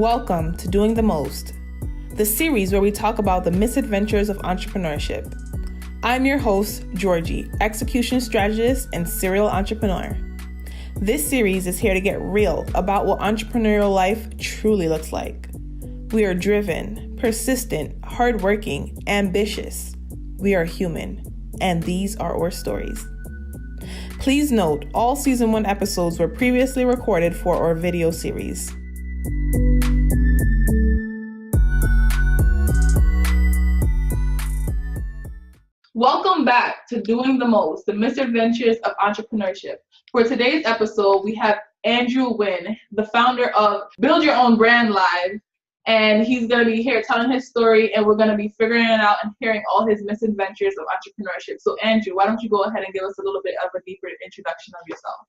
Welcome to Doing the Most, the series where we talk about the misadventures of entrepreneurship. I'm your host, Georgie, execution strategist and serial entrepreneur. This series is here to get real about what entrepreneurial life truly looks like. We are driven, persistent, hardworking, ambitious. We are human, and these are our stories. Please note, all Season 1 episodes were previously recorded for our video series. Welcome back to Doing the Most, the misadventures of entrepreneurship. For today's episode, we have Nguyen, the founder of Build Your Own Brand Live, and he's going to be here telling his story, and we're going to be figuring it out and hearing all his misadventures of entrepreneurship. So Andrew, why don't you go ahead and give us a little bit of a deeper introduction of yourself?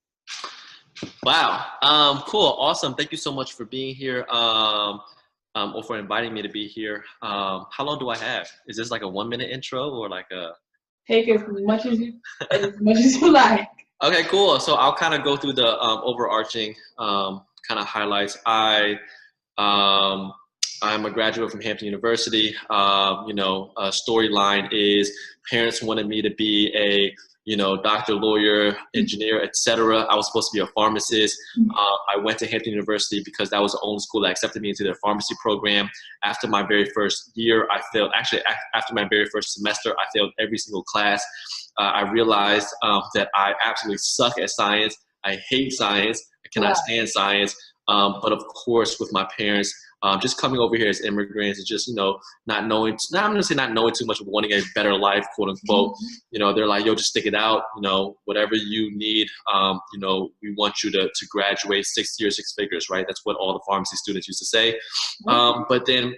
Wow. Cool. Awesome. Thank you so much for being here. Or for inviting me to be here. How long do I have? Is this like a 1-minute intro or like a? Take as much as you like. Okay, cool. So I'll kind of go through the overarching kind of highlights. I'm a graduate from Hampton University. Storyline is parents wanted me to be a doctor, lawyer, engineer, etc. I was supposed to be a pharmacist. I went to Hampton University because that was the only school that accepted me into their pharmacy program. After my very first year, I failed. Actually, after my very first semester, I failed every single class. I realized that I absolutely suck at science. I hate science. I cannot stand science. But of course, with my parents, just coming over here as immigrants and just, not knowing, I'm going to say not knowing too much of wanting a better life, quote unquote, they're like, yo, just stick it out, whatever you need, we want you to graduate 6 years, 6 figures, right? That's what all the pharmacy students used to say. But then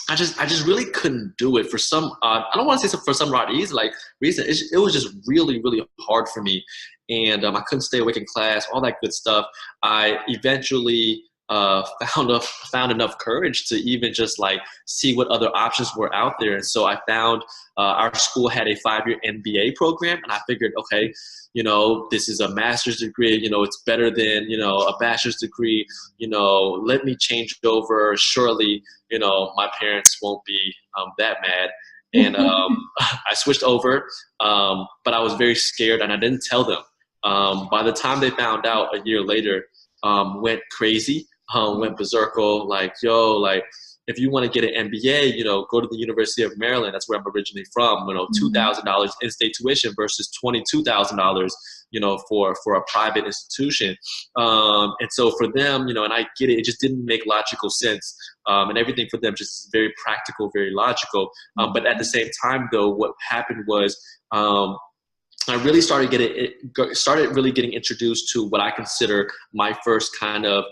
I just really couldn't do it for some, I don't want to say for some odd reason, it was just really, really hard for me. And I couldn't stay awake in class, all that good stuff. I eventually found enough courage to even just see what other options were out there. And so I found our school had a 5-year MBA program, and I figured, okay, this is a master's degree, it's better than, a bachelor's degree, let me change over. Surely, my parents won't be that mad. And I switched over, but I was very scared and I didn't tell them. By the time they found out a year later, went crazy, went berserker, if you want to get an MBA, go to the University of Maryland. That's where I'm originally from. $2,000 in-state tuition versus $22,000, for a private institution. And so for them, and I get it, it just didn't make logical sense. And everything for them just very practical, very logical. But at the same time, though, what happened was, I really started really getting introduced to what I consider my first kind of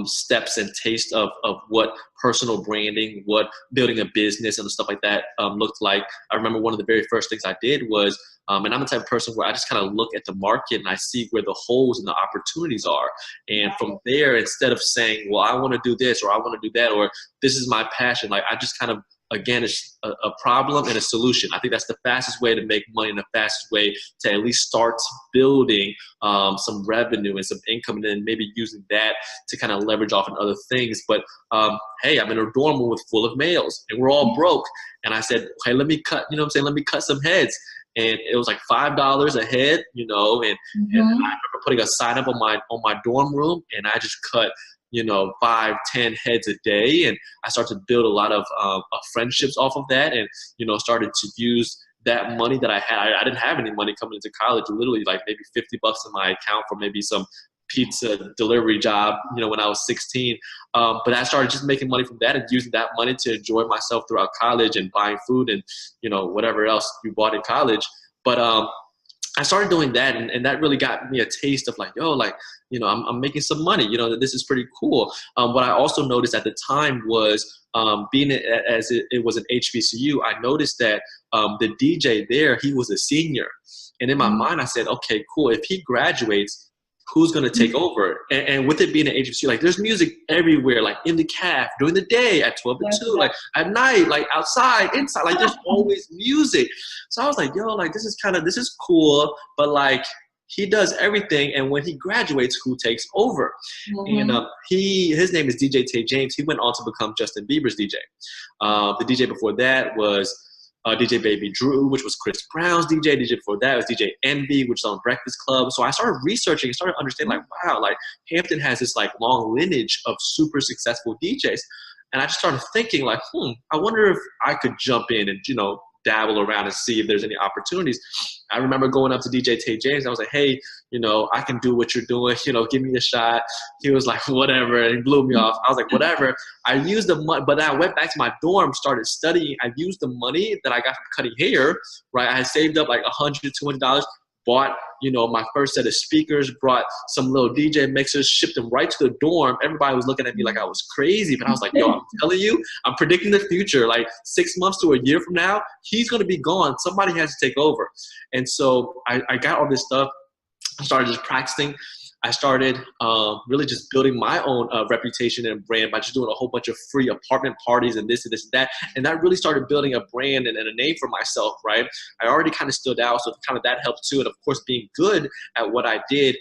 steps and taste of what personal branding, what building a business and stuff like that looked like. I remember one of the very first things I did was, and I'm the type of person where I just kind of look at the market and I see where the holes and the opportunities are. And from there, instead of saying, well, I want to do this or I want to do that or this is my passion, I just kind of, again, it's a problem and a solution. I think that's the fastest way to make money and the fastest way to at least start building some revenue and some income, and then maybe using that to kind of leverage off on other things. But hey, I'm in a dorm room full of males and we're all broke. And I said, okay, let me cut, let me cut some heads. And it was like $5 a head, and I remember putting a sign up on my dorm room, and I just cut 5, 10 heads a day. And I started to build a lot of friendships off of that, and, started to use that money that I had. I didn't have any money coming into college, literally maybe $50 in my account for maybe some pizza delivery job, when I was 16. But I started just making money from that and using that money to enjoy myself throughout college and buying food and, whatever else you bought in college. But, I started doing that, and that really got me a taste of I'm making some money, this is pretty cool. What I also noticed at the time was, being as it was an HBCU, I noticed that the DJ there, he was a senior. And in my mind, I said, okay, cool. If he graduates, who's going to take over? And with it being an HBCU, there's music everywhere, in the caf, during the day, at 12 to 2, at night, outside, inside, there's always music. So I was like, yo, this is cool, but he does everything. And when he graduates, who takes over? Mm-hmm. And his name is DJ Tay James. He went on to become Justin Bieber's DJ. The DJ before that was DJ Baby Drew, which was Chris Brown's DJ. DJ before that was DJ Envy, which was on Breakfast Club. So I started researching and started understanding, like, wow, like Hampton has this like long lineage of super successful DJs. And I just started thinking, like, I wonder if I could jump in and, dabble around and see if there's any opportunities. I remember going up to DJ Tay James. I was like, hey, I can do what you're doing. Give me a shot. He was like, whatever. And he blew me off. I was like, whatever. I used the money, but then I went back to my dorm, started studying. I used the money that I got from cutting hair, right? I had saved up like $100, $200, bought, my first set of speakers, brought some little DJ mixers, shipped them right to the dorm. Everybody was looking at me like I was crazy, but I was like, yo, I'm telling you, I'm predicting the future. Like 6 months to a year from now, he's going to be gone. Somebody has to take over. And so I got all this stuff. I started just practicing. I started really just building my own reputation and brand by just doing a whole bunch of free apartment parties and this and this and that. And that really started building a brand and a name for myself, right? I already kind of stood out, so kind of that helped too. And of course, being good at what I did,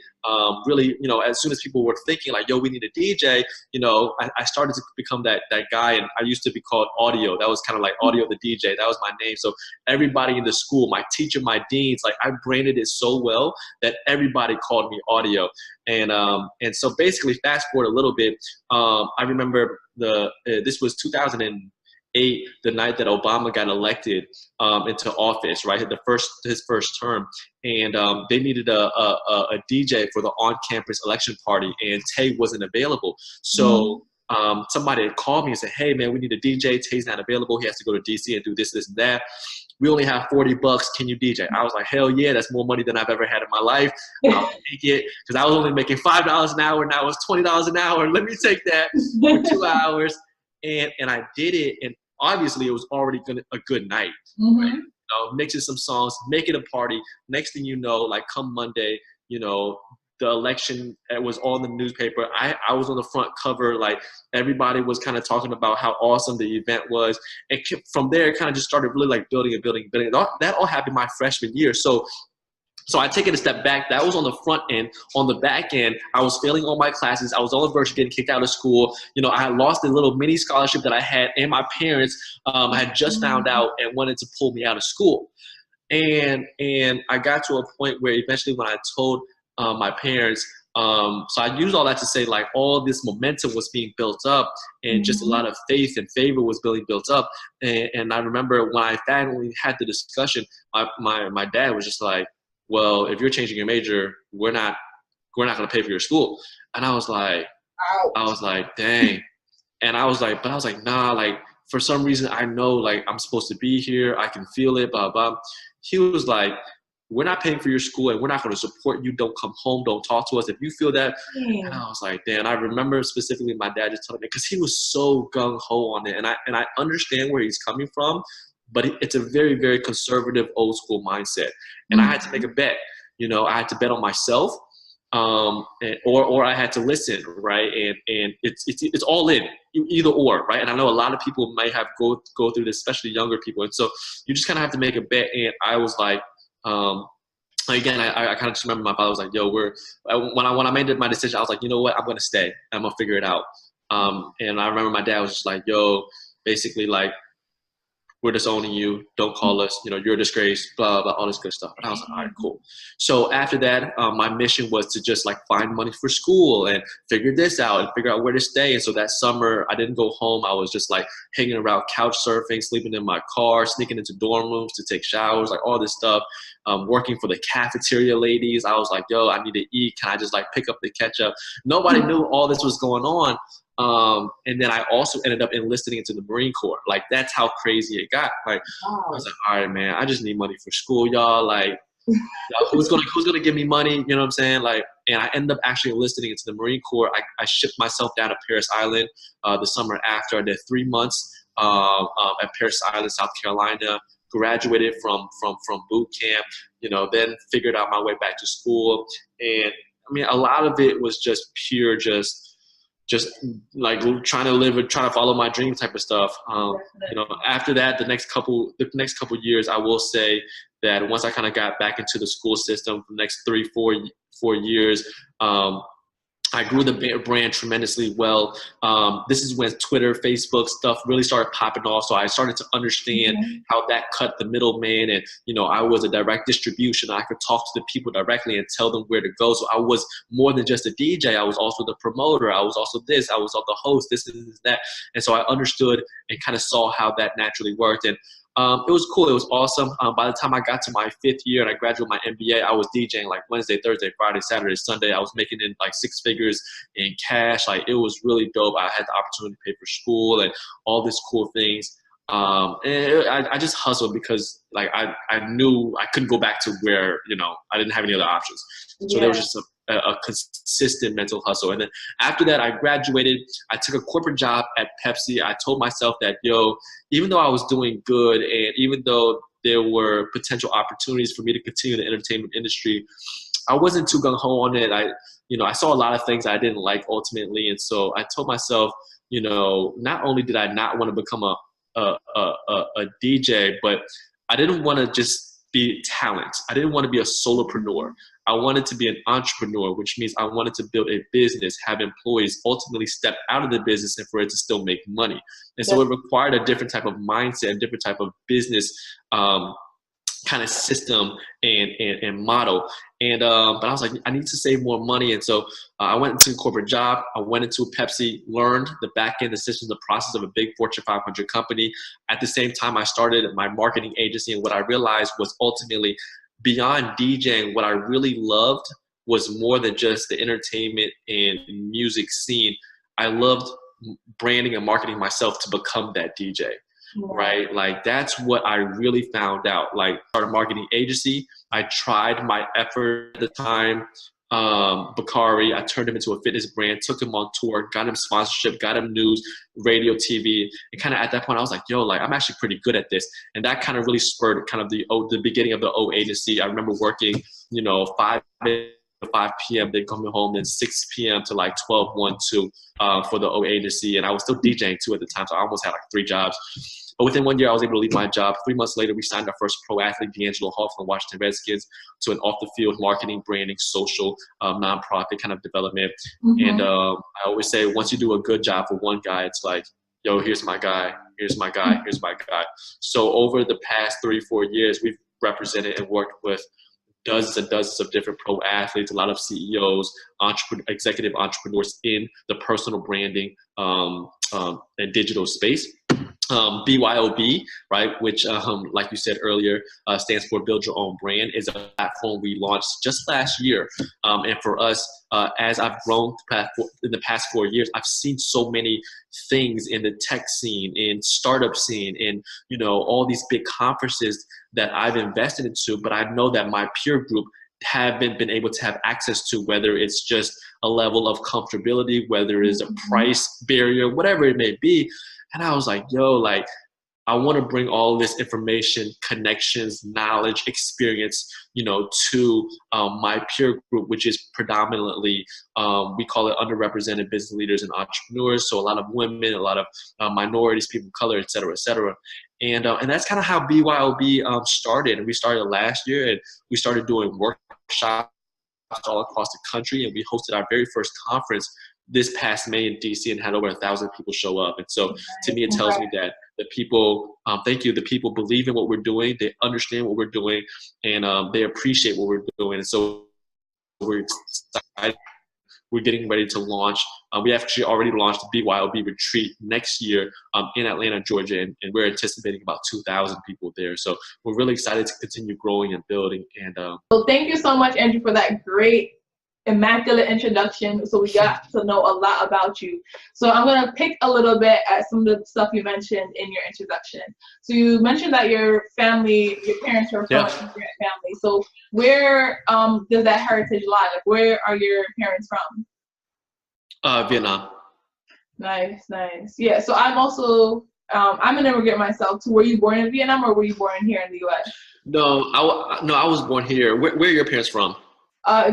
really, as soon as people were thinking like, yo, we need a DJ, I started to become that guy. And I used to be called Audio. That was kind of like Audio the DJ. That was my name. So everybody in the school, my teacher, my deans, like I branded it so well that everybody called me Audio. And so basically fast forward a little bit, I remember this was 2008, the night that Obama got elected into office, right? His first term. And they needed a DJ for the on-campus election party, and Tay wasn't available. So somebody had called me and said, hey man, we need a DJ. Tay's not available. He has to go to DC and do this, this, and that. We only have $40. Can you DJ? I was like, hell yeah, that's more money than I've ever had in my life. I'll take it. Because I was only making $5 an hour. Now it's $20 an hour. Let me take that for 2 hours. And I did it. And obviously it was already a good night. Right? Mixing some songs, make it a party. Next thing you know, like come Monday, the election, it was all in the newspaper. I was on the front cover. Like everybody was kind of talking about how awesome the event was. And from there, it kind of just started really like building. That all happened my freshman year. So I take it a step back. That was on the front end. On the back end, I was failing all my classes. I was on the verge of getting kicked out of school. I had lost a little mini scholarship that I had, and my parents had just found out and wanted to pull me out of school. And I got to a point where eventually when I told my parents, so I used all that to say like all this momentum was being built up, and just a lot of faith and favor was being built up. And I remember when I finally had the discussion, my dad was just like, well, if you're changing your major, we're not going to pay for your school. And I was like, dang. And I was like, nah, like for some reason I know like I'm supposed to be here. I can feel it, blah, blah. He was like, we're not paying for your school and we're not going to support you. Don't come home. Don't talk to us if you feel that. And I was like, damn. I remember specifically my dad just telling me, because he was so gung-ho on it. And I understand where he's coming from, but it's a very, very conservative old school mindset. And I had to make a bet. I had to bet on myself, or I had to listen, right? And it's all in, either or, right? And I know a lot of people might have go through this, especially younger people. And so you just kind of have to make a bet. And I was like, again, I kind of just remember my father was like, yo, when I made my decision, I was like, you know what? I'm going to stay. I'm going to figure it out. And I remember my dad was just like, yo, basically like, we're disowning you. Don't call us. You're a disgrace, blah, blah, all this good stuff. And I was like, all right, cool. So after that, my mission was to just like find money for school and figure this out and figure out where to stay. And so that summer, I didn't go home. I was just like hanging around, couch surfing, sleeping in my car, sneaking into dorm rooms to take showers, like all this stuff. Working for the cafeteria ladies. I was like, yo, I need to eat. Can I just like pick up the ketchup? Nobody knew all this was going on. And then I also ended up enlisting into the Marine Corps. Like that's how crazy it got. Like I was like, all right, man, I just need money for school, y'all. Like, who's gonna give me money? You know what I'm saying? Like, and I ended up actually enlisting into the Marine Corps. I shipped myself down to Paris Island the summer after. I did 3 months at Paris Island, South Carolina. Graduated from boot camp. Then figured out my way back to school. And I mean, a lot of it was just pure, just like trying to follow my dream type of stuff. After that, the next couple years, I will say that once I kind of got back into the school system for the next 4 years, I grew the brand tremendously well. This is when Twitter, Facebook stuff really started popping off. So I started to understand how that cut the middleman. And, I was a direct distribution. I could talk to the people directly and tell them where to go. So I was more than just a DJ. I was also the promoter. I was also this. I was also the host, this and that. And so I understood and kind of saw how that naturally worked. And it was cool. It was awesome. By the time I got to my 5th year and I graduated my MBA, I was DJing like Wednesday, Thursday, Friday, Saturday, Sunday. I was making in like 6 figures in cash. Like, it was really dope. I had the opportunity to pay for school and all these cool things. I just hustled because like I knew I couldn't go back to where, I didn't have any other options. So there was just a consistent mental hustle. And then after that, I graduated. I took a corporate job at Pepsi. I told myself that, even though I was doing good and even though there were potential opportunities for me to continue in the entertainment industry, I wasn't too gung-ho on it. I saw a lot of things I didn't like ultimately. And so I told myself, not only did I not want to become a DJ, but I didn't want to just be talent. I didn't want to be a solopreneur. I wanted to be an entrepreneur, which means I wanted to build a business, have employees, ultimately step out of the business and for it to still make money. And so it required a different type of mindset, a different type of business kind of system and model. And but I was like, I need to save more money. And so I went into a corporate job. I went into Pepsi, learned the back end, the systems, the process of a big Fortune 500 company. At the same time, I started my marketing agency. And what I realized was ultimately beyond DJing, what I really loved was more than just the entertainment and music scene. I loved branding and marketing myself to become that DJ. Right? Like, that's what I really found out. Like, started a marketing agency. I tried my effort at the time. Bakari, I turned him into a fitness brand, took him on tour, got him sponsorship, got him news, radio, TV. And kind of at that point, I was like, I'm actually pretty good at this. And that kind of really spurred kind of the beginning of the O agency. I remember working, 5 to 5 p.m., then coming home, then 6 p.m. to like 12, 1, 2 for the O agency. And I was still DJing too at the time. So I almost had like 3 jobs. But within 1 year, I was able to leave my job. 3 months later, we signed our first pro athlete, D'Angelo Hall from the Washington Redskins, to an off-the-field marketing, branding, social, nonprofit kind of development. And I always say, once you do a good job for one guy, it's like, here's my guy, here's my guy, here's my guy. So over the past 3-4 years, we've represented and worked with dozens and dozens of different pro athletes, a lot of CEOs, executive entrepreneurs in the personal branding and digital space. BYOB, right, which, like you said earlier, stands for Build Your Own Brand, is a platform we launched just last year. And for us, as I've grown in the past 4 years, I've seen so many things in the tech scene, in startup scene, in all these big conferences that I've invested into. But I know that my peer group haven't been able to have access to, whether it's just a level of comfortability, whether it is a price barrier, whatever it may be. And I was like, I want to bring all this information, connections, knowledge, experience, to my peer group, which is predominantly, we call it underrepresented business leaders and entrepreneurs. So a lot of women, a lot of minorities, people of color, et cetera, et cetera. And that's kind of how BYOB started. And we started last year, and we started doing workshops all across the country. And we hosted our very first conference this past May in DC and had over 1,000 people show up. And so to me, it tells me that the people, the people believe in what we're doing, they understand what we're doing, and they appreciate what we're doing. And so we're excited. We're getting ready to launch. We actually already launched the BYOB retreat next year in Atlanta, Georgia, and we're anticipating about 2,000 people there. So we're really excited to continue growing and building. And well, thank you so much, Andrew, for that great immaculate introduction. So we got to know a lot about you. So I'm going to pick a little bit at some of the stuff you mentioned in your introduction. So you mentioned that your family, your parents were from an immigrant family. So where does that heritage lie? Like, where are your parents from? Vietnam. Nice. Yeah, so I'm also I'm an immigrant myself. So were you born in Vietnam, or were you born here in the US? No, I was born here. Where are your parents from?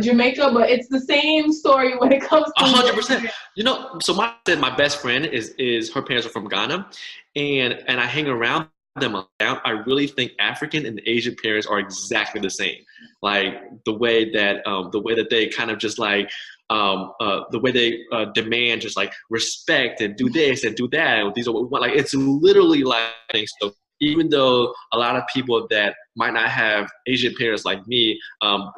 Jamaica, but it's the same story when it comes to 100%. So my best friend is her parents are from Ghana, and I hang around them down, I really think African and Asian parents are exactly the same. Like the way that they kind of just like, the way they demand just like respect and do this and do that. And these are what we want. Like it's literally like, so even though a lot of people that might not have Asian parents like me,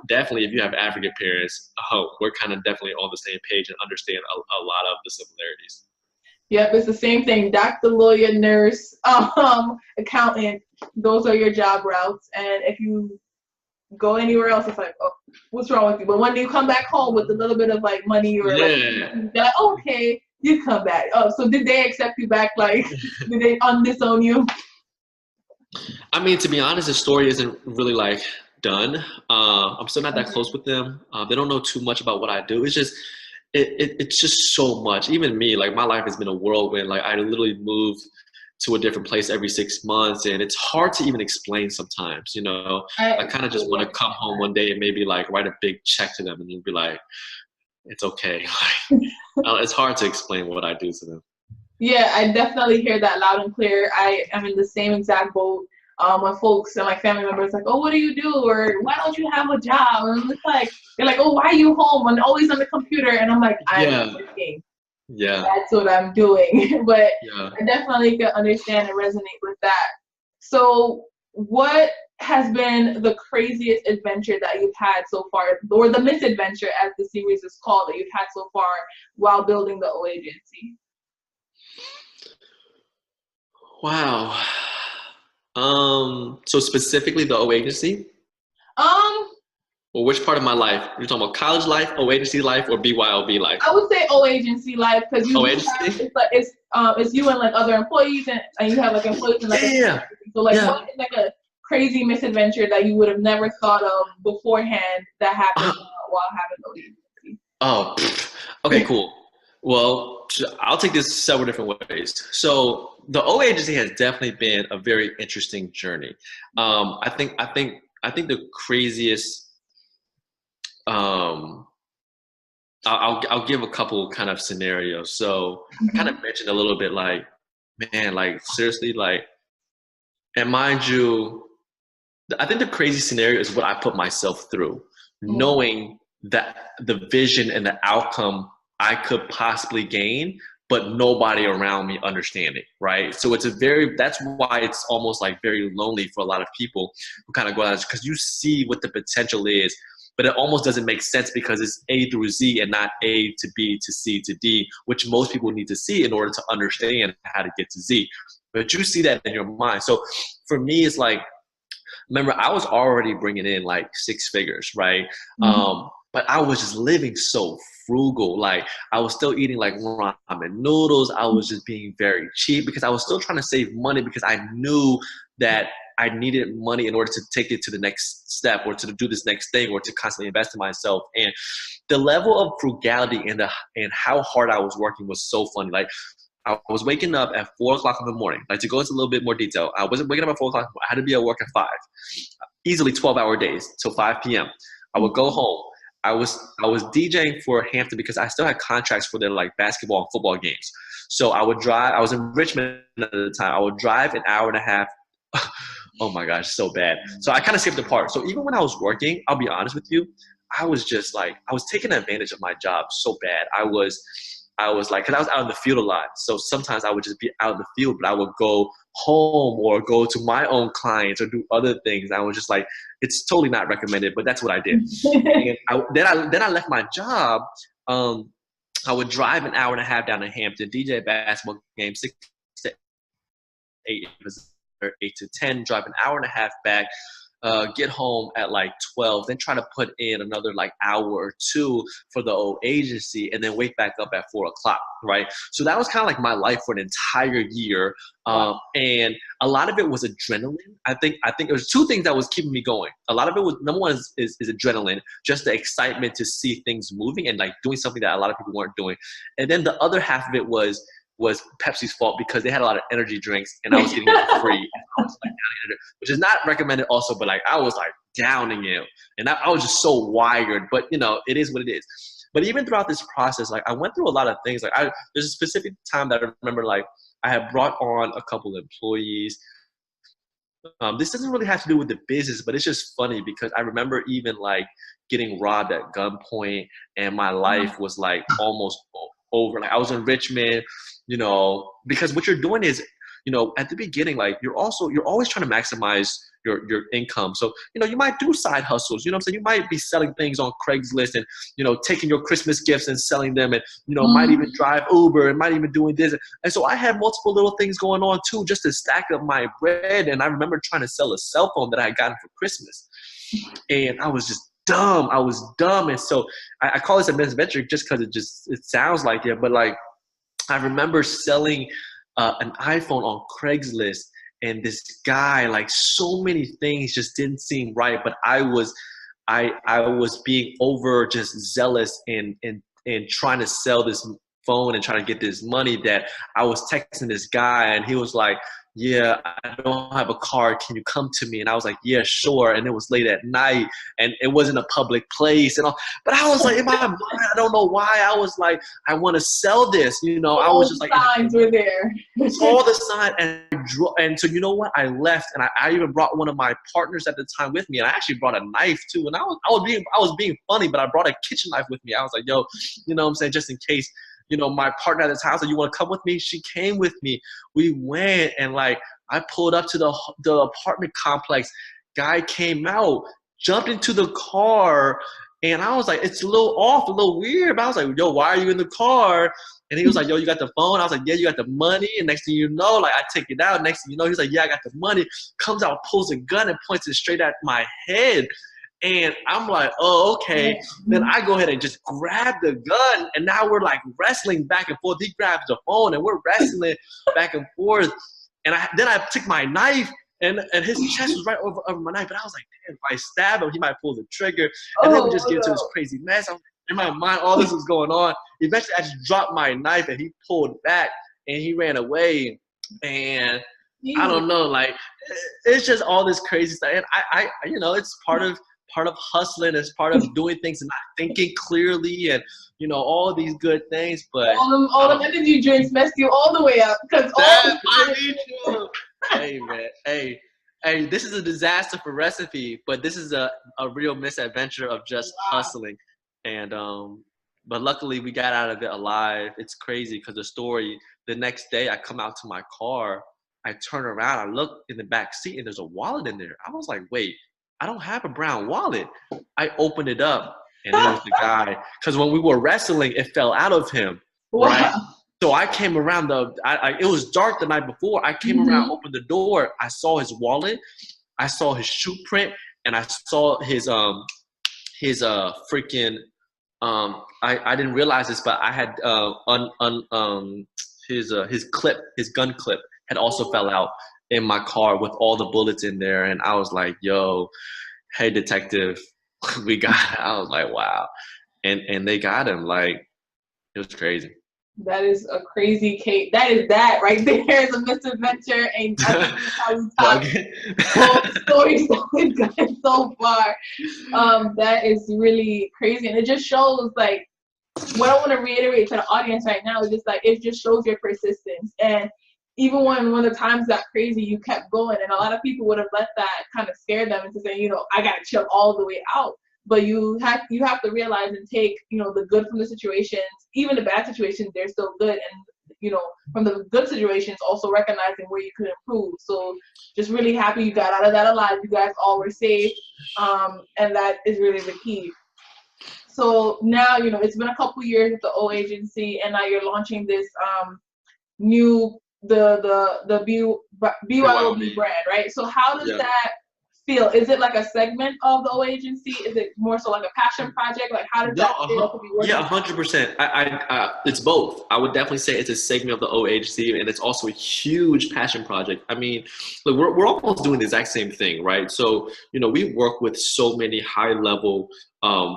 definitely if you have African parents, we're kind of definitely on the same page and understand a lot of the similarities. Yep, it's the same thing. Doctor, lawyer, nurse, accountant, those are your job routes. And if you go anywhere else, it's like, oh, what's wrong with you? But when you come back home with a little bit of like money or like, they're like, oh, okay, you come back. Oh, so did they accept you back? Like, did they disown you? I mean, to be honest, the story isn't really like done. I'm still not that close with them. They don't know too much about what I do. It's just, it's just so much. Even me, like my life has been a whirlwind. Like I literally move to a different place every 6 months, and it's hard to even explain sometimes. You know, I kind of just want to come home one day and maybe like write a big check to them, and then be like, it's okay. Like, it's hard to explain what I do to them. Yeah, I definitely hear that loud and clear. I am in the same exact boat. When folks and my family members like, oh, what do you do? Or why don't you have a job? And it's like, they're like, oh, why are you home and always on the computer? And I'm like, I'm working. Yeah. That's what I'm doing. But I definitely can understand and resonate with that. So what has been the craziest adventure that you've had so far, or the misadventure as the series is called, that you've had so far while building the O agency? Wow. So specifically the O agency? Or which part of my life? You're talking about college life, O agency life, or BYOB life? I would say O agency life, because you it's you and like other employees, and you have like employees and like so like what is like a crazy misadventure that you would have never thought of beforehand that happened while having O agency? Oh, okay, cool. Well, I'll take this several different ways. So the O agency has definitely been a very interesting journey. I think the craziest. I'll give a couple kind of scenarios. So I kind of mentioned a little bit like, man, like seriously, like, and mind you, I think the crazy scenario is what I put myself through, knowing that the vision and the outcome I could possibly gain, but nobody around me understanding, right? So that's why it's almost like very lonely for a lot of people who kind of go out, because you see what the potential is, but it almost doesn't make sense because it's A through Z and not A to B to C to D, which most people need to see in order to understand how to get to Z. But you see that in your mind. So for me, it's like, remember, I was already bringing in like 6 figures, right? But I was just living so frugal. Like I was still eating like ramen noodles. I was just being very cheap because I was still trying to save money, because I knew that I needed money in order to take it to the next step, or to do this next thing, or to constantly invest in myself. And the level of frugality and how hard I was working was so funny. Like I was waking up at 4 o'clock in the morning. Like to go into a little bit more detail, I wasn't waking up at 4 o'clock. I had to be at work at 5, easily 12-hour days till 5 p.m. I would go home. I was DJing for Hampton because I still had contracts for their like basketball and football games. So I would drive. I was in Richmond at the time. I would drive an hour and a half. Oh my gosh, so bad. So I kind of skipped the part. So even when I was working, I'll be honest with you, I was just like, I was taking advantage of my job so bad. I was like, because I was out in the field a lot. So sometimes I would just be out in the field, but I would go home or go to my own clients or do other things. I was just like, it's totally not recommended, but that's what I did. And then I left my job. I would drive an hour and a half down to Hampton, DJ basketball game, 6 to 8, 8 to 10, drive an hour and a half back, get home at like 12, then try to put in another like hour or 2 for the old agency, and then wake back up at 4 o'clock, right? So that was kind of like my life for an entire year. And a lot of it was adrenaline. I think there was 2 things that was keeping me going. A lot of it was, number one is adrenaline, just the excitement to see things moving and like doing something that a lot of people weren't doing. And then the other half of it was Pepsi's fault, because they had a lot of energy drinks and I was getting it for free. I was like, which is not recommended also, but like I was like downing it, and I was just so wired, but you know, it is what it is. But even throughout this process, like I went through a lot of things. Like there's a specific time that I remember, like I had brought on a couple of employees. this doesn't really have to do with the business, but it's just funny because I remember even like getting robbed at gunpoint, and my life was like almost over. Like I was in Richmond, you know, because what you're doing is, you know, at the beginning, like you're always trying to maximize your income. So, you know, you might do side hustles, you know what I'm saying? You might be selling things on Craigslist and, you know, taking your Christmas gifts and selling them, and, you know, might even drive Uber and might even doing this. And so I had multiple little things going on too, just to stack up my bread. And I remember trying to sell a cell phone that I had gotten for Christmas. And I was just dumb. I was dumb. And so I call this a misadventure just because it sounds like it. But like, I remember selling an iPhone on Craigslist, and this guy, like so many things just didn't seem right, but I was being over just zealous in trying to sell this phone and trying to get this money, that I was texting this guy, and he was like, yeah, I don't have a car, can you come to me? And I was like, yeah, sure. And it was late at night, and it wasn't a public place and all, but I was like, in my mind, I don't know why, I was like, I want to sell this, you know. I was just like, signs were there. all the signs. And so, you know what, I left, and I even brought one of my partners at the time with me, and I actually brought a knife too, and I was being funny, but I brought a kitchen knife with me. I was like, yo, you know what I'm saying, just in case. You know, my partner at the time said, you want to come with me? She came with me. We went, and like, I pulled up to the apartment complex. Guy came out, jumped into the car, and I was like, it's a little off, a little weird. But I was like, yo, why are you in the car? And he was like, yo, you got the phone? I was like, yeah, you got the money. And next thing you know, like, I take it out. Next thing you know, he's like, yeah, I got the money. Comes out, pulls a gun, and points it straight at my head. And I'm like, oh, okay. Then I go ahead and just grab the gun, and now we're like wrestling back and forth. He grabs the phone, and we're wrestling back and forth. And then I took my knife, and his chest was right over my knife. But I was like, damn, if I stab him, he might pull the trigger. And then we just get into this crazy mess. In my mind, all this was going on. Eventually, I just dropped my knife, and he pulled back, and he ran away. And I don't know, like, it's just all this crazy stuff. And I you know, it's part of hustling, it's part of doing things and not thinking clearly, and, you know, all these good things. But all them energy drinks messed you all the way up. Hey, man, hey, this is a disaster for Recipe, but this is a real misadventure of just hustling. And but luckily we got out of it alive. It's crazy because the next day I come out to my car, I turn around, I look in the back seat, and there's a wallet in there. I was like, wait, I don't have a brown wallet. I opened it up, and it was the guy. Because when we were wrestling, it fell out of him, right? Wow. So I came around it was dark the night before. I came around, opened the door. I saw his wallet. I saw his shoe print, and I saw his freaking, I didn't realize this, but I had his gun clip had also fell out in my car with all the bullets in there. And I was like, yo, hey, detective, we got it. I was like, wow. And they got him. Like, it was crazy. That is a crazy case. That right there is a misadventure. And I think that's how we talk. All the stories that we've gotten so far. That is really crazy. And it just shows, like, what I want to reiterate to the audience right now is just like, it just shows your persistence. And even when the times got crazy, you kept going. And a lot of people would have let that kind of scare them into saying, you know, I got to chill all the way out. But you have to realize and take, you know, the good from the situations, even the bad situations, they're still good. And, you know, from the good situations, also recognizing where you could improve. So just really happy you got out of that alive. You guys all were safe. And that is really the key. So now, you know, it's been a couple years with the O agency, and now you're launching this new the BYOB brand, right? So how does that feel? Is it like a segment of the O agency? Is it more so like a passion project? Like, how does that feel to be working? Yeah, 100%. It's both. I would definitely say it's a segment of the O agency, and it's also a huge passion project. I mean, look, we're almost doing the exact same thing, right? So, you know, we work with so many high level,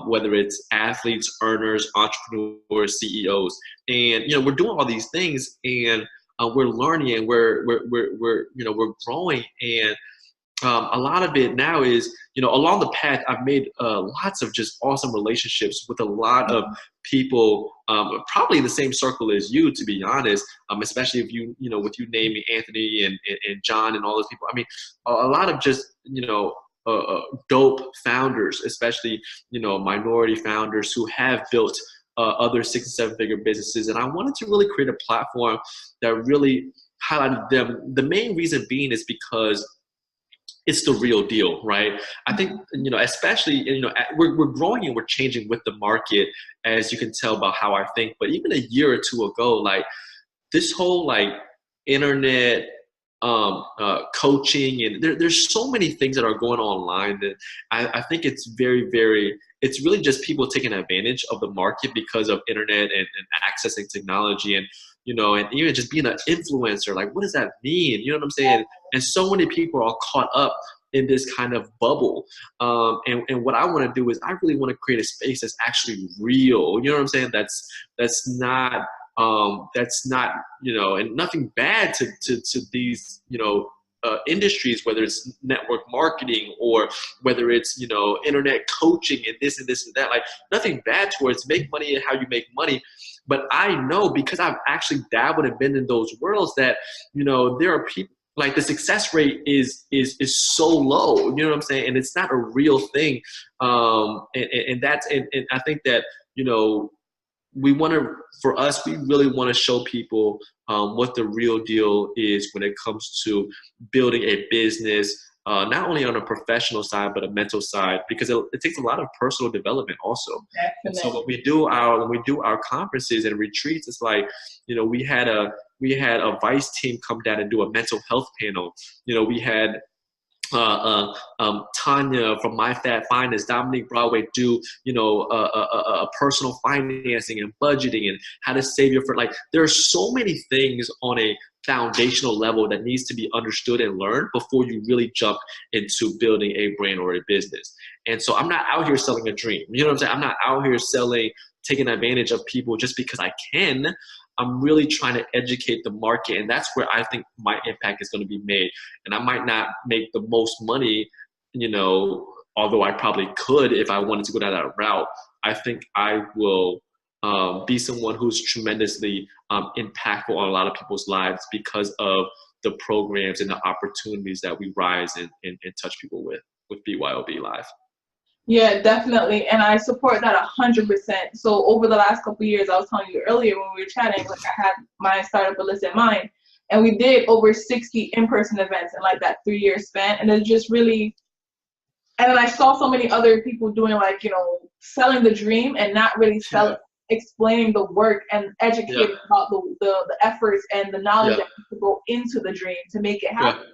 whether it's athletes, earners, entrepreneurs, CEOs, and, you know, we're doing all these things, and we're learning, and we're growing. And a lot of it now is, along the path, I've made lots of just awesome relationships with a lot of people, probably in the same circle as you, to be honest, especially if with you naming Anthony and John and all those people. I mean, a lot of just, dope founders, especially, minority founders who have built other 6 and 7 figure businesses. And I wanted to really create a platform that really highlighted them. The main reason being is because it's the real deal, right? I think, especially, we're growing and we're changing with the market, as you can tell about how I think. But even a year or two ago, like this whole like internet coaching, and there's so many things that are going online that I think it's it's really just people taking advantage of the market because of internet and accessing technology, and and even just being an influencer. Like, what does that mean? You know what I'm saying? And so many people are caught up in this kind of bubble. And what I want to do is I really want to create a space that's actually real. You know what I'm saying? That's not and nothing bad to these industries, whether it's network marketing or whether it's internet coaching and this and that. Like, nothing bad towards make money and how you make money. But I know, because I've actually dabbled and been in those worlds, that there are people, like, the success rate is so low. You know what I'm saying? And it's not a real thing. And I think that we really want to show people what the real deal is when it comes to building a business, not only on a professional side, but a mental side, because it takes a lot of personal development also. And so when we do our conferences and retreats, it's like, we had a Vice team come down and do a mental health panel. We had Tanya from My Fat Finance, Dominique Broadway do a personal financing and budgeting and how to save your like, there are so many things on a foundational level that needs to be understood and learned before you really jump into building a brand or a business. And so I'm not out here selling a dream. You know what I'm saying? I'm not out here taking advantage of people just because I can. I'm really trying to educate the market, and that's where I think my impact is going to be made. And I might not make the most money, although I probably could if I wanted to go down that route. I think I will be someone who's tremendously impactful on a lot of people's lives because of the programs and the opportunities that we rise and touch people with BYOB Live. Yeah, definitely. And I support that 100%. So over the last couple of years, I was telling you earlier when we were chatting, like, I had my startup Illicit Mind, and we did over 60 in-person events in like that 3-year span. And it's just really, and then I saw so many other people doing, like, selling the dream and not really explaining the work and educating about the efforts and the knowledge that people go into the dream to make it happen.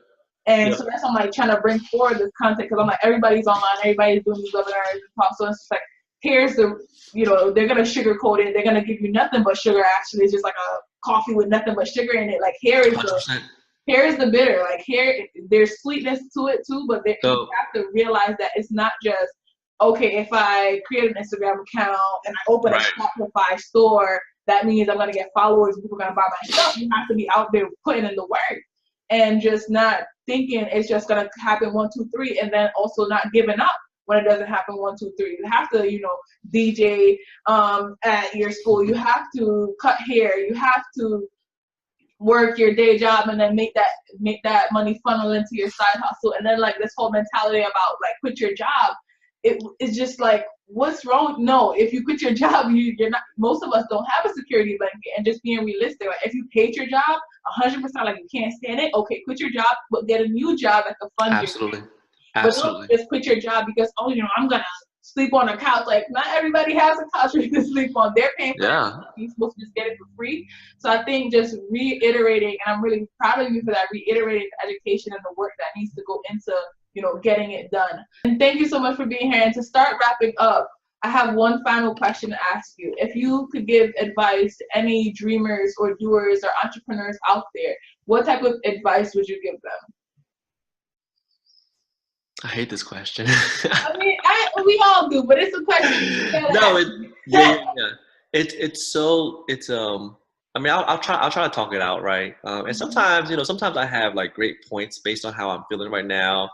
And so that's why I'm like trying to bring forward this content, because I'm like, everybody's online, everybody's doing these webinars and talks. So it's just like, here's the, they're going to sugarcoat it. They're going to give you nothing but sugar. Actually, it's just like a coffee with nothing but sugar in it. Like, here's the bitter. Like, here, there's sweetness to it too, but you have to realize that it's not just, okay, if I create an Instagram account and I open a Shopify store, that means I'm going to get followers, people are going to buy my stuff. You have to be out there putting in the work. And just not thinking it's just gonna happen 1, 2, 3, and then also not giving up when it doesn't happen 1, 2, 3. You have to, DJ at your school. You have to cut hair. You have to work your day job and then make that money funnel into your side hustle. And then, like, this whole mentality about, like, quit your job. It's just like, what's wrong? No, if you quit your job, you're not. Most of us don't have a security blanket. And just being realistic, like, if you hate your job 100%, like, you can't stand it, okay, quit your job, but get a new job that can fund you. But don't just quit your job because, I'm gonna sleep on a couch. Like, not everybody has a couch you can sleep on. They're paying for it. You're supposed to just get it for free. So I think just reiterating, and I'm really proud of you for that, reiterating the education and the work that needs to go into getting it done. And thank you so much for being here. And to start wrapping up, I have one final question to ask you. If you could give advice to any dreamers or doers or entrepreneurs out there, what type of advice would you give them? I hate this question. I mean, we all do, but it's a question. No, I mean, I'll try to talk it out, right? And sometimes, sometimes I have like great points based on how I'm feeling right now,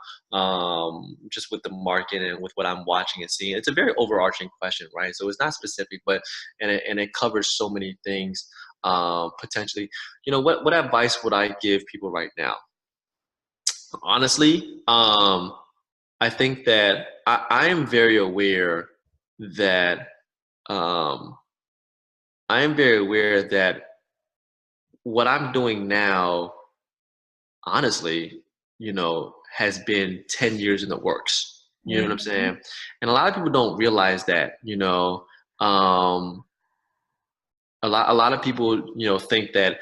just with the market and with what I'm watching and seeing. It's a very overarching question, right? So it's not specific, but and it covers so many things, potentially. What advice would I give people right now? Honestly, I think that I am very aware that um, I am very aware that what I'm doing now, honestly, has been 10 years in the works. You know what I'm saying? And a lot of people don't realize that, um, a lot of people, think that,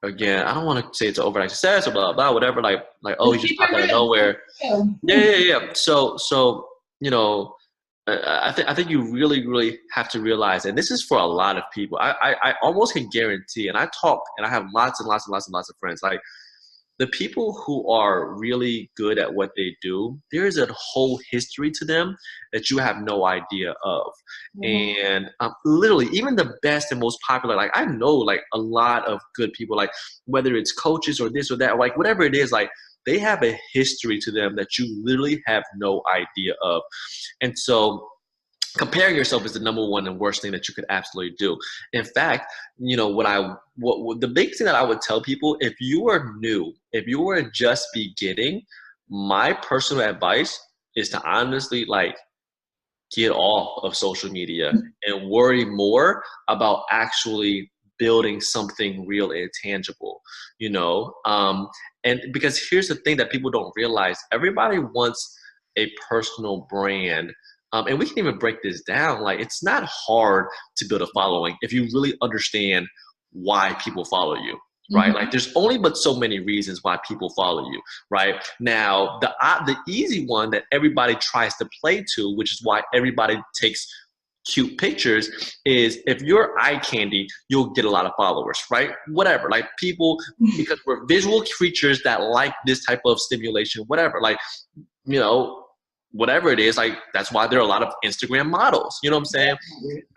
again, I don't want to say it's overnight success or blah, blah, whatever, like, oh, he just popped out of nowhere. Yeah. So, you know, I think you really, really have to realize, and this is for a lot of people. I almost can guarantee, and I talk, and I have lots and lots and lots and lots of friends. Like the people who are really good at what they do, there's a whole history to them that you have no idea of. And literally, even the best and most popular, like I know, like a lot of good people, like whether it's coaches or this or that, like whatever it is, like they have a history to them that you literally have no idea of. And so comparing yourself is the number one and worst thing that you could absolutely do. In fact, what the big thing that I would tell people, if you are new, if you are just beginning, my personal advice is to honestly like get off of social media and worry more about actually building something real and tangible, and because here's the thing that people don't realize, everybody wants a personal brand. And we can even break this down. Like, it's not hard to build a following if you really understand why people follow you, right? Like, there's only but so many reasons why people follow you, right? Now, the easy one that everybody tries to play to, which is why everybody takes cute pictures, is if you're eye candy, you'll get a lot of followers, right? Whatever, like people, because we're visual creatures that like this type of stimulation, whatever, like, whatever it is, like that's why there are a lot of Instagram models. You know what I'm saying?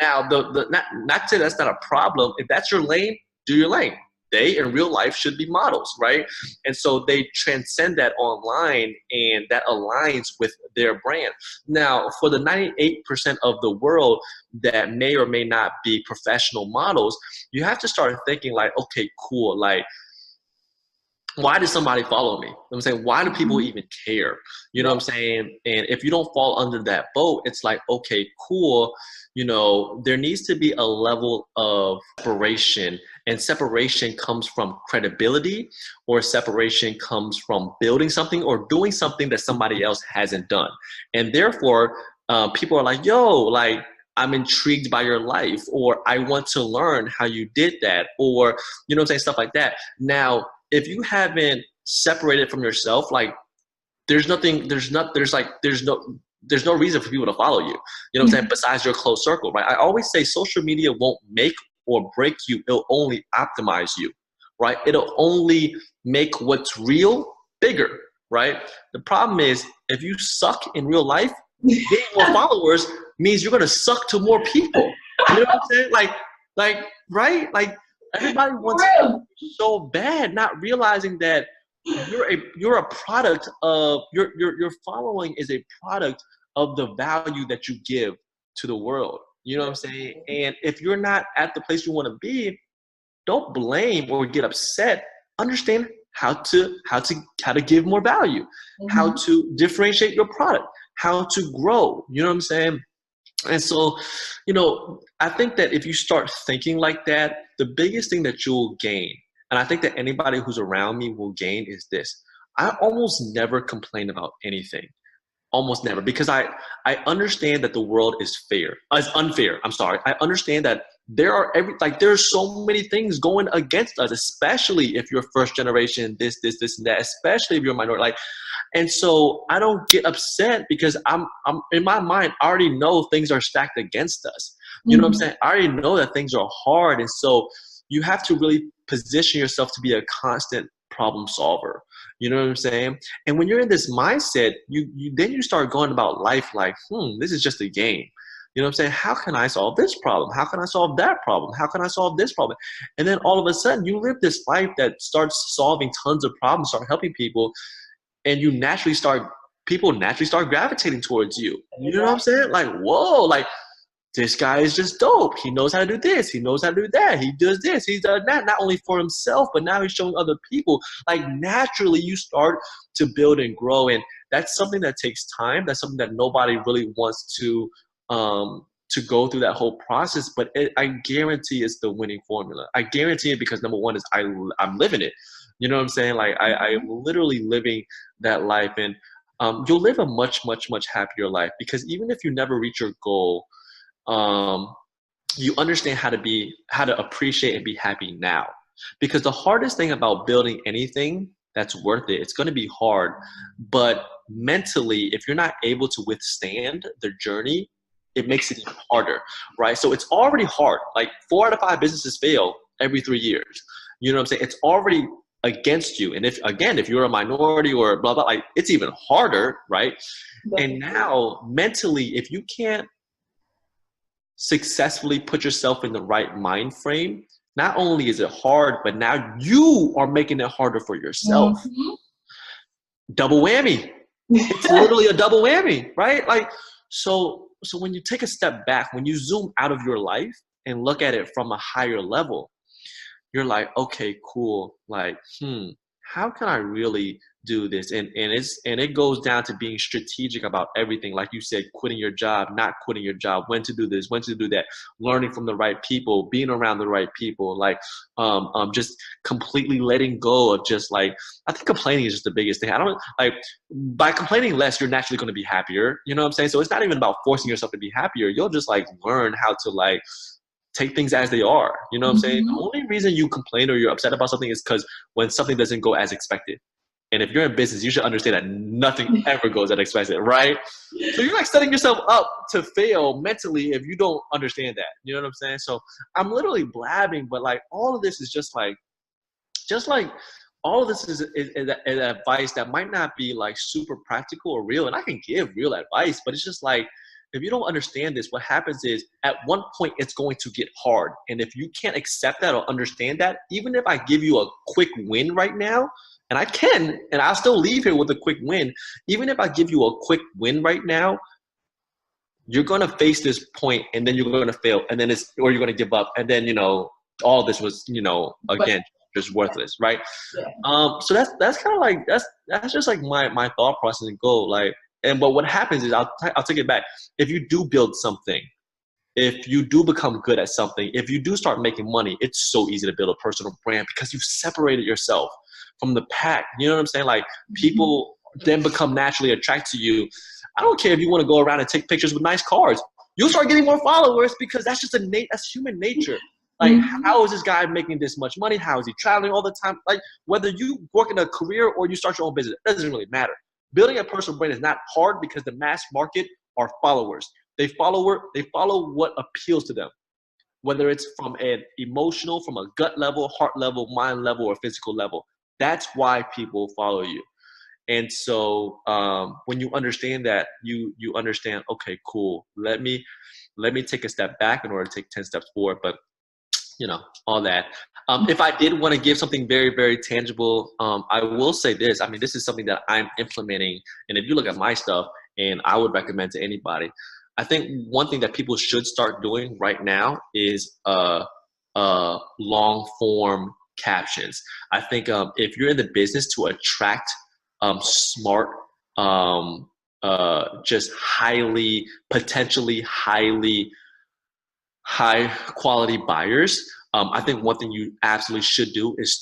Now, not to say that's not a problem. If that's your lane, do your lane. They in real life should be models, right? And so they transcend that online, and that aligns with their brand. Now, for the 98% of the world that may or may not be professional models, you have to start thinking like, okay, cool, like, why does somebody follow me? I'm saying, why do people even care? You know what I'm saying? And if you don't fall under that boat, it's like, okay, cool. There needs to be a level of separation, and separation comes from credibility, or separation comes from building something or doing something that somebody else hasn't done. And therefore, people are like, yo, like, I'm intrigued by your life, or I want to learn how you did that, or, you know what I'm saying? Stuff like that. Now, if you haven't separated from yourself, like there's no reason for people to follow you. You know what I'm saying? Besides your close circle, right? I always say social media won't make or break you. It'll only optimize you, right? It'll only make what's real bigger, right? The problem is if you suck in real life, getting more followers means you're going to suck to more people. You know what I'm saying? Like, right? Like, everybody wants so bad, not realizing that you're a product of your following is a product of the value that you give to the world. You know what I'm saying? And if you're not at the place you want to be, don't blame or get upset. Understand how to give more value, how to differentiate your product, how to grow. You know what I'm saying? And so, I think that if you start thinking like that, the biggest thing that you'll gain, and I think that anybody who's around me will gain, is this. I almost never complain about anything. Almost never, because I understand that the world is unfair. I'm sorry. I understand that there's so many things going against us, especially if you're first generation, this, and that, especially if you're a minority. And so I don't get upset because I'm in my mind, I already know things are stacked against us. You know what I'm saying? I already know that things are hard. And so you have to really position yourself to be a constant problem solver. You know what I'm saying? And when you're in this mindset, you start going about life like, this is just a game. You know what I'm saying? How can I solve this problem? How can I solve that problem? How can I solve this problem? And then all of a sudden you live this life that starts solving tons of problems, start helping people, and people naturally start gravitating towards you. You know what I'm saying? Like, whoa, like, this guy is just dope. He knows how to do this. He knows how to do that. He does this. He does that, not only for himself, but now he's showing other people. Like, naturally, you start to build and grow. And that's something that takes time. That's something that nobody really wants to go through that whole process. But I guarantee it's the winning formula. I guarantee it because, number one, is I'm living it. You know what I'm saying? Like, I am literally living that life. And you'll live a much, much, much happier life, because even if you never reach your goal, you understand how to appreciate and be happy now. Because the hardest thing about building anything that's worth it, it's going to be hard, but mentally, if you're not able to withstand the journey, it makes it even harder, right? So it's already hard. Like 4 out of 5 businesses fail every 3 years. You know what I'm saying? It's already against you. And if you're a minority or blah, blah, like, it's even harder, right? And now mentally, if you can't successfully put yourself in the right mind frame, not only is it hard, but now you are making it harder for yourself. Double whammy. It's literally a double whammy, right? Like, so when you take a step back, when you zoom out of your life and look at it from a higher level, you're like, okay, cool. Like, how can I really do this? And it goes down to being strategic about everything. Like you said, quitting your job, not quitting your job, when to do this, when to do that, learning from the right people, being around the right people, like just completely letting go of just like, I think complaining is just the biggest thing. I don't like, by complaining less, you're naturally going to be happier. You know what I'm saying? So it's not even about forcing yourself to be happier. You'll just like learn how to like take things as they are. You know what I'm saying? The only reason you complain or you're upset about something is because when something doesn't go as expected. And if you're in business, you should understand that nothing ever goes as expected, right? So you're like setting yourself up to fail mentally if you don't understand that. You know what I'm saying? So I'm literally blabbing, but like all of this is just like all of this is advice that might not be like super practical or real. And I can give real advice, but it's just like, if you don't understand this, what happens is at one point it's going to get hard. And if you can't accept that or understand that, even if I give you a quick win right now, and I can, and I'll still leave here with a quick win, even if I give you a quick win right now, you're going to face this point and then you're going to fail and then or you're going to give up. And then, all this was, again, just worthless. Right. Yeah. So that's kind of like, that's just like my thought process and goal. Like, but what happens is I'll take it back. If you do build something, if you do become good at something, if you do start making money, it's so easy to build a personal brand because you've separated yourself from the pack. You know what I'm saying? Like people then become naturally attracted to you. I don't care if you want to go around and take pictures with nice cars. You'll start getting more followers because that's just that's human nature. Like, how is this guy making this much money? How is he traveling all the time? Like, whether you work in a career or you start your own business, it doesn't really matter. Building a personal brand is not hard because the mass market are followers. They follow what appeals to them, whether it's from an emotional, from a gut level, heart level, mind level, or physical level. That's why people follow you. And so when you understand that, you understand, okay, cool. Let me take a step back in order to take 10 steps forward. But all that. If I did want to give something very, very tangible, I will say this. I mean, this is something that I'm implementing. And if you look at my stuff, and I would recommend to anybody, I think one thing that people should start doing right now is long form captions. I think if you're in the business to attract smart, just potentially high quality buyers, I think one thing you absolutely should do is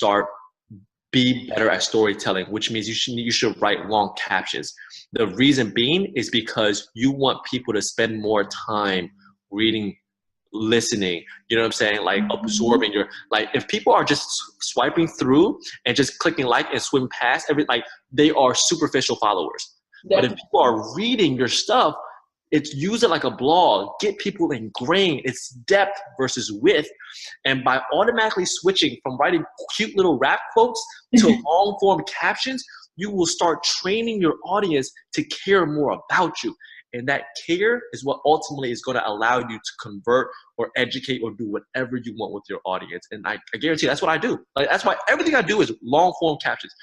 be better at storytelling, which means you should write long captions. The reason being is because you want people to spend more time reading, listening, you know what I'm saying? Like absorbing if people are just swiping through and just clicking like and swimming past they are superficial followers. But if people are reading your stuff, use it like a blog, get people ingrained. It's depth versus width. And by automatically switching from writing cute little rap quotes to long form captions, you will start training your audience to care more about you. And that care is what ultimately is going to allow you to convert or educate or do whatever you want with your audience. And I guarantee that's what I do. Like, that's why everything I do is long form captions.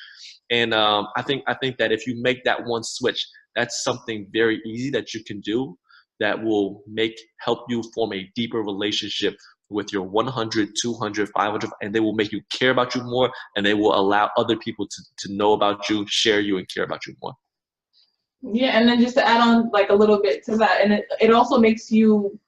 And I think that if you make that one switch, that's something very easy that you can do that will help you form a deeper relationship with your 100, 200, 500, and they will make you care about you more, and they will allow other people to know about you, share you, and care about you more. Yeah, and then just to add on like a little bit to that, and it also makes you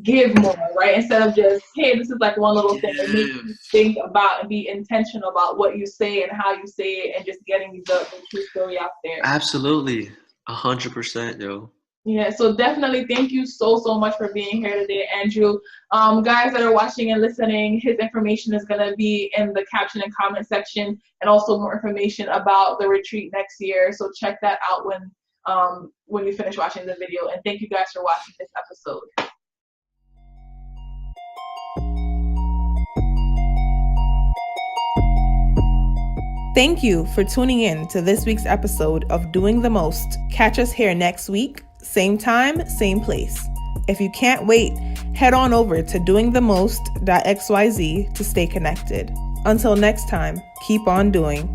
give more, right? Instead of just, hey, this is like one little thing. It makes you think about and be intentional about what you say and how you say it, and just getting the true story out there. Absolutely, 100%, yo. Yeah, so definitely thank you so much for being here today, Andrew. Guys that are watching and listening, his information is going to be in the caption and comment section, and also more information about the retreat next year. So check that out when you finish watching the video. And thank you guys for watching this episode. Thank you for tuning in to this week's episode of Doing the Most. Catch us here next week. Same time, same place. If you can't wait, head on over to doingthemost.xyz to stay connected. Until next time, keep on doing.